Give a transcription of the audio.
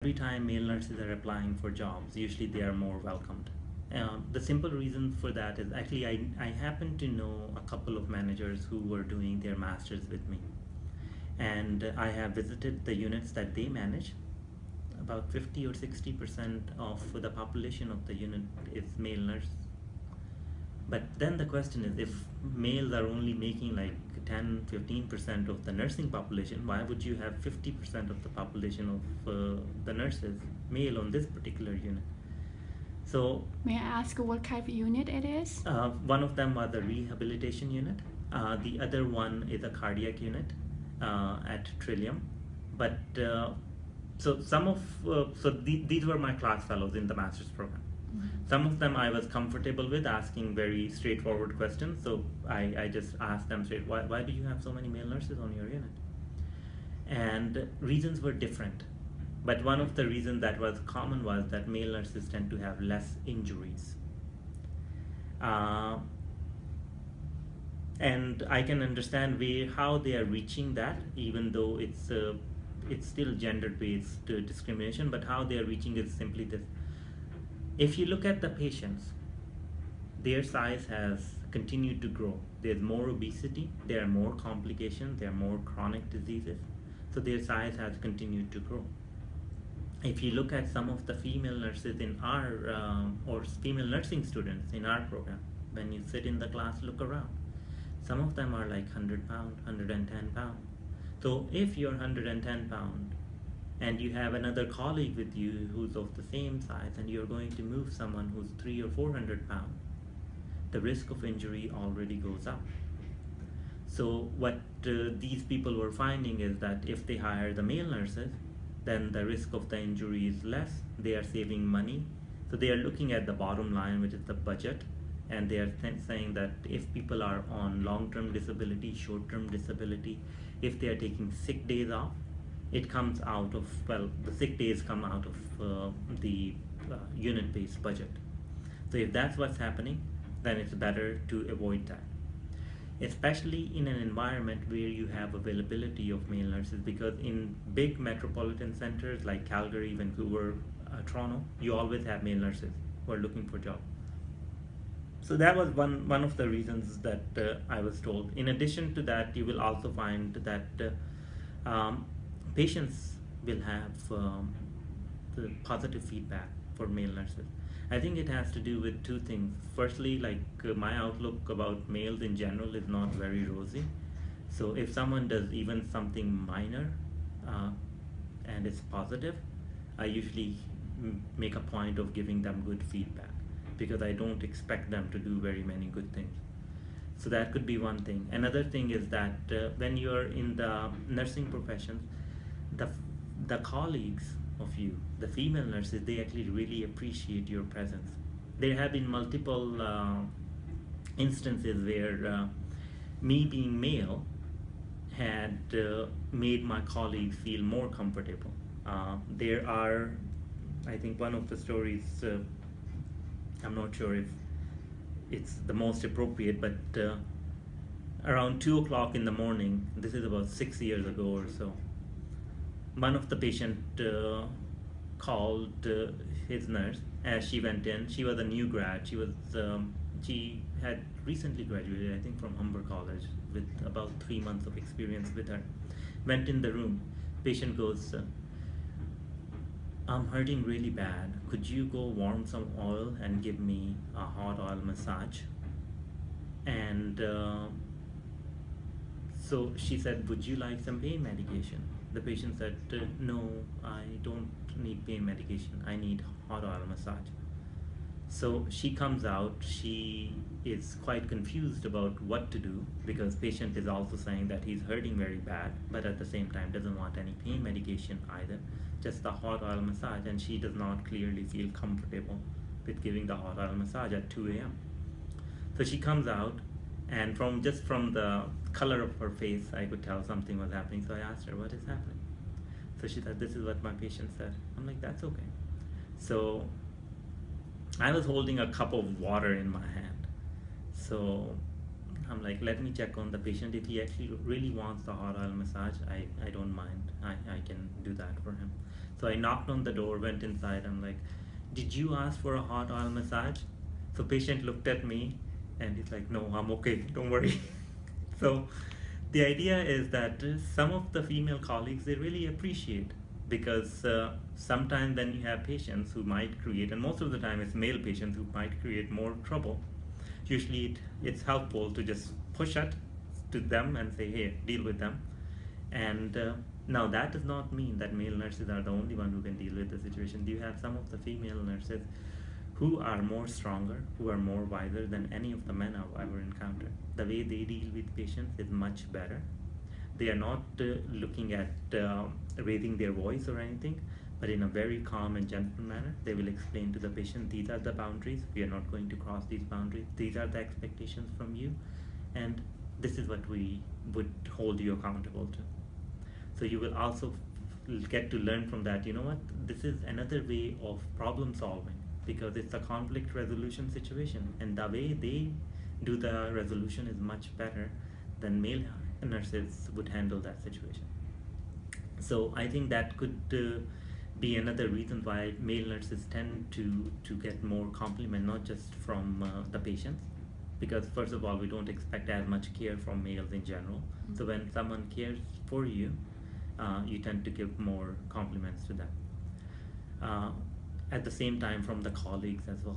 Every time male nurses are applying for jobs, usually they are more welcomed. The simple reason for that is actually I happen to know a couple of managers who were doing their masters with me, and I have visited the units that they manage. About 50 or 60% of the population of the unit is male nurse. But then the question is, if males are only making like 10-15% of the nursing population, why would you have 50% of the population of the nurses male on this particular unit? So May I ask what kind of unit it is? one of them was a rehabilitation unit. The other one is a cardiac unit at Trillium. But so some of these were my class fellows in the master's program. Some of them I was comfortable with asking very straightforward questions. So I just asked them straight, why do you have so many male nurses on your unit? And reasons were different. But one of the reasons that was common was that male nurses tend to have less injuries. And I can understand how they are reaching that, even though it's still gender-based discrimination, but how they are reaching is simply this. If you look at the patients, their size has continued to grow. There's more obesity, there are more complications, there are more chronic diseases. So their size has continued to grow. If you look at some of the female nurses in our, or female nursing students in our program, when you sit in the class, look around. Some of them are like 100 pound, 110 pound. So if you're 110 pound, and you have another colleague with you who's of the same size, and you're going to move someone who's 300 or 400 pounds, the risk of injury already goes up. So what these people were finding is that if they hire the male nurses, then the risk of the injury is less. They are saving money. So they are looking at the bottom line, which is the budget, and they are saying that if people are on long-term disability, short-term disability, if they are taking sick days off, it comes out of, well, the sick days come out of the unit-based budget. So if that's what's happening, then it's better to avoid that, especially in an environment where you have availability of male nurses, because in big metropolitan centers like Calgary, Vancouver, Toronto, you always have male nurses who are looking for jobs. So that was one of the reasons that I was told. In addition to that, you will also find that patients will have the positive feedback for male nurses. I think it has to do with two things. Firstly, like my outlook about males in general is not very rosy. So if someone does even something minor and it's positive, I usually make a point of giving them good feedback, because I don't expect them to do very many good things. So that could be one thing. Another thing is that when you're in the nursing profession, the colleagues of you, the female nurses, they actually really appreciate your presence. There have been multiple instances where me being male had made my colleagues feel more comfortable. There are, I think one of the stories, I'm not sure if it's the most appropriate, but around 2 o'clock in the morning, this is about 6 years ago or so, one of the patient called his nurse as she went in. She was a new grad. She had recently graduated, I think, from Humber College, with about 3 months of experience with her. Went in the room. Patient goes, I'm hurting really bad. Could you go warm some oil and give me a hot oil massage? And so she said, would you like some pain medication? The patient said, no, I don't need pain medication. I need hot oil massage. So she comes out. She is quite confused about what to do, because patient is also saying that he's hurting very bad, but at the same time doesn't want any pain medication either, just the hot oil massage, and she does not clearly feel comfortable with giving the hot oil massage at 2 a.m. So she comes out, and from the color of her face, I could tell something was happening. So I asked her, what is happening? So she said, this is what my patient said. I'm like, that's okay. So I was holding a cup of water in my hand. So I'm like, let me check on the patient. If he actually really wants the hot oil massage, I don't mind. I can do that for him. So I knocked on the door, went inside. I'm like, did you ask for a hot oil massage? So patient looked at me and he's like, no, I'm okay, don't worry. So the idea is that some of the female colleagues, they really appreciate, because sometimes when you have patients who might create, and most of the time it's male patients who might create more trouble, usually it's helpful to just push it to them and say, hey, deal with them. And now that does not mean that male nurses are the only one who can deal with the situation. You have some of the female nurses who are more stronger, who are more wiser than any of the men I've ever encountered. The way they deal with patients is much better. They are not looking at raising their voice or anything, but in a very calm and gentle manner, they will explain to the patient, these are the boundaries, we are not going to cross these boundaries, these are the expectations from you, and this is what we would hold you accountable to. So you will also get to learn from that, you know what, this is another way of problem solving, because it's a conflict resolution situation, and the way they do the resolution is much better than male nurses would handle that situation. So I think that could be another reason why male nurses tend to get more compliment, not just from the patients, because first of all, we don't expect as much care from males in general. So when someone cares for you, you tend to give more compliments to them. At the same time, from the colleagues as well.